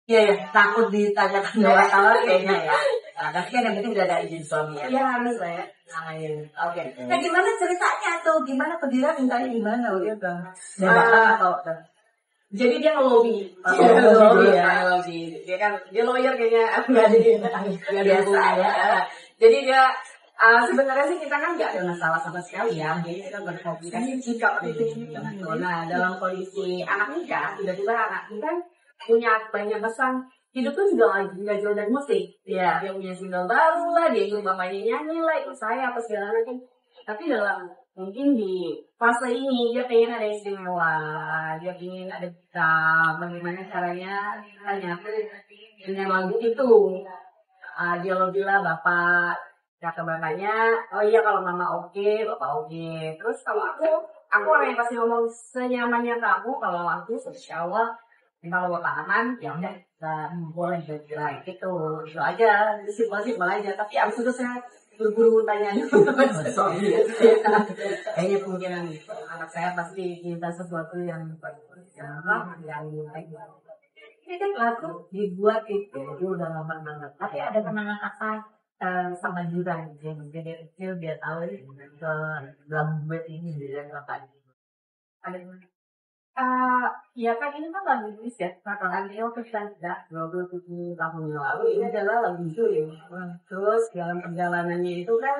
Iya ya, takut ditanyakan wartawan kayaknya ya. Nah, tapi kan yang penting udah ada izin suami ya. Iya harus lah ya. Oke. Nah gimana ceritanya atau gimana pendirian mintanya gimana gitu? Atau jadi dia ngelobi. lobby. Dia lawyer kayaknya nggak biasa ya. Jadi dia sebenarnya sih kita kan nggak ada masalah sama sekali ya. Jadi kita berkomunikasi sikap itu. Nah dalam kondisi anak nikah, tiba-tiba anak nikah punya banyak pesan. Hidup tuh juga nggak jauh dari musik. Iya. Dia punya single baru lah, dia ikut bapaknya nyanyi lah, ikut saya apa segala macam. Tapi dalam mungkin di fase ini dia pengen ada istimewa, dia pengen ada bagaimana caranya hanya dengan lagu itu. Dia lo bilang bapak, kata bapaknya, oh iya kalau mama oke, bapak oke. Terus kalau aku orang yang pasti ngomong senyamannya kamu, kalau aku insya Allah, kalau bapak aman, ya udah boleh bergerak gitu, itu aja, simpel aja. Tapi abis itu saya buru-buru tanya kayaknya kemungkinan anak saya pasti minta sesuatu yang ini kan lagu dibuat itu udah lama banget. Tapi ada kenangan apa sama Jura? Jadi kecil dia tahu ke lagu duet ini dia apa? Ada ya kan ini kan lagu Inggris ya, Katakan dia waktu tidak 27 tahun yang lalu ini adalah lagu itu ya. Terus dalam perjalanannya itu kan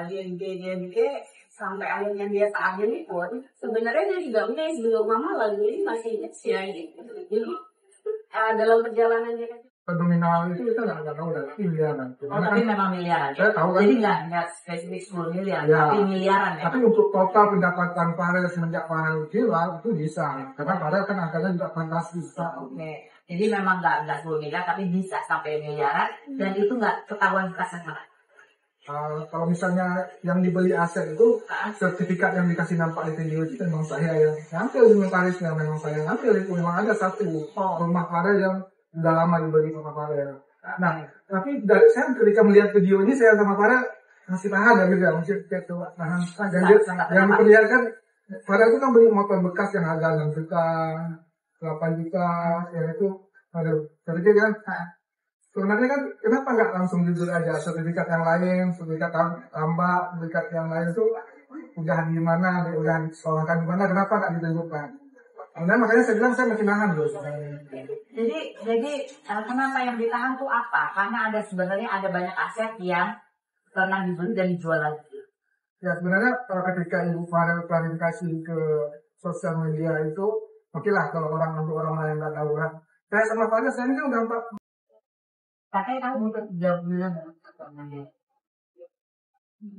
dia sampai akhirnya dia akhirnya pun sebenarnya dia juga sebelum mama lagu ini masih hits ya gitu. Jadi dalam perjalanannya kan Fenomenal itu kita nggak tahu dari miliaran. Tapi memang miliaran. Saya tahu kan. Jadi nggak spesifik 10 miliar, Ya. tapi miliaran ya. Tapi untuk total pendapatan Farel semenjak Farel viral itu bisa, karena Farel kan angkanya juga fantastis. Oke. Jadi memang nggak 10 miliar, tapi bisa sampai miliaran dan itu nggak ketahuan kasar mana. Kalau misalnya yang dibeli aset itu sertifikat yang dikasih nampak di video itu memang saya yang ngambil inventarisnya, memang saya ngambil itu memang ada satu rumah Farel yang udah lama dibeli sama Farel. Nah, tapi saya ketika melihat video ini saya sama Farel masih tahan ya gitu ya, masih tahan. Yang diperlihatkan Farel itu kan beli motor bekas yang harga 6 juta, 8 juta, ya itu aduh, jadi kan sebenarnya kan kenapa nggak langsung jujur aja sertifikat yang lain, sertifikat tambah, sertifikat yang lain itu udah di mana, udah disekolahkan di mana, kenapa nggak ditunjukkan? Kemudian makanya saya bilang saya masih nahan dulu. Jadi kenapa yang ditahan tuh apa? Karena sebenarnya ada banyak aset yang pernah dibeli dan dijual lagi. Ya sebenarnya ketika Ibu Farel klarifikasi ke sosial media itu, oke lah kalau untuk orang lain nggak tahu lah. Saya sama Farel saya ini kan udah 4. Katanya kamu udah 3 bulan.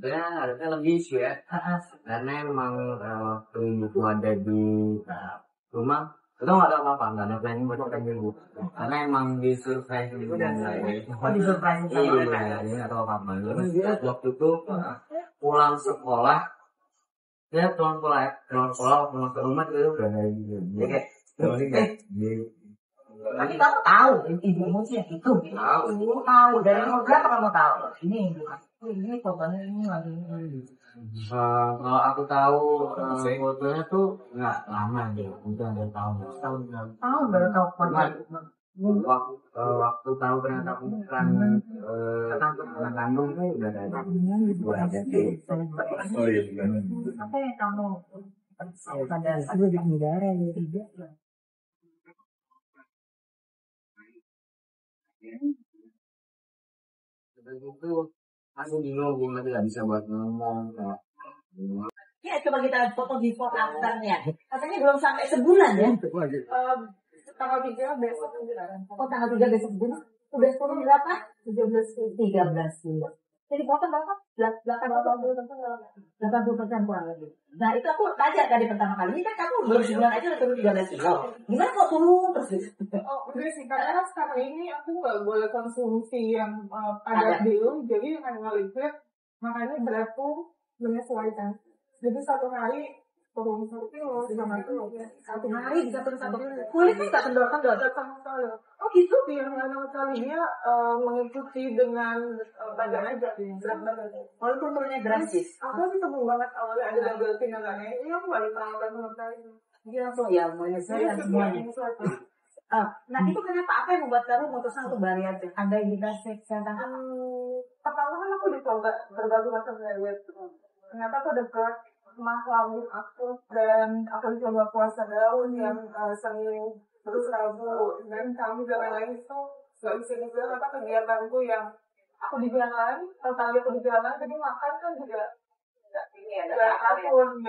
Ya harusnya lebih sih ya. Karena emang waktu ibu ada di rumah itu nggak ada apa-apa, nggak ada planning buat ketemu ibu. Karena emang di surprise itu dan saya. Di surprise sama mereka. Iya, dia nggak tahu apa-apa. Terus dia waktu itu pulang sekolah, dia pulang ke rumah itu udah kayak gitu. Dia kayak Tapi kamu tahu ibumu sih itu. Tahu dari umur berapa kamu tahu? Ini fotonya ini lagi. Kalau aku tahu fotonya tuh nggak lama deh, mungkin ada tahun. Tahu baru tahu Waktu tahu ternyata bukan anak kandung tuh udah ada. Oh iya. Apa yang kamu pada ada di negara yang tidak? Terus itu aku bingung gimana nggak bisa buat ngomong. Ya coba kita foto before afternya. Katanya belum sampai sebulan ya. tanggal 3 besok Tanggal 3 besok bulan. Udah 10 berapa? 13. Jadi potong berapa? 80% kurang lebih. Nah itu aku tanya tadi pertama kali. Ini kan kamu belum sebulan aja udah turun 13 kilo. Gimana kok turun terus? Udah sih, karena sekarang ini aku nggak boleh konsumsi yang padat dulu, jadi hanya liquid, makanya beratku menyesuaikan. Jadi satu hari turun 1 kilo, 5 kilo. Satu hari bisa turun 1 kilo. Kulitnya nggak kendor-kendor. Sama sekali. Oh gitu? Dia nggak sama sekali, dia mengikuti dengan badan aja, berat badan. Walaupun turunnya drastis. Aku sih tebel banget awalnya ada double pinggangannya, ini aku balik sama sekali. Dia langsung ya menyesuaikan semuanya. Nah itu kenapa, apa yang membuat kamu memutuskan untuk bariatrik? Ada yang dikasih tantangan? Pertama kan aku dicoba berbagai macam diet. Ternyata aku dekat mah lambung aku dan aku dicoba puasa daun yang sering terus rabu dan kami dan lain itu nggak bisa dibilang apa kegiatanku yang aku di jalan, kalau aku di jalan jadi makan kan juga nggak apapun.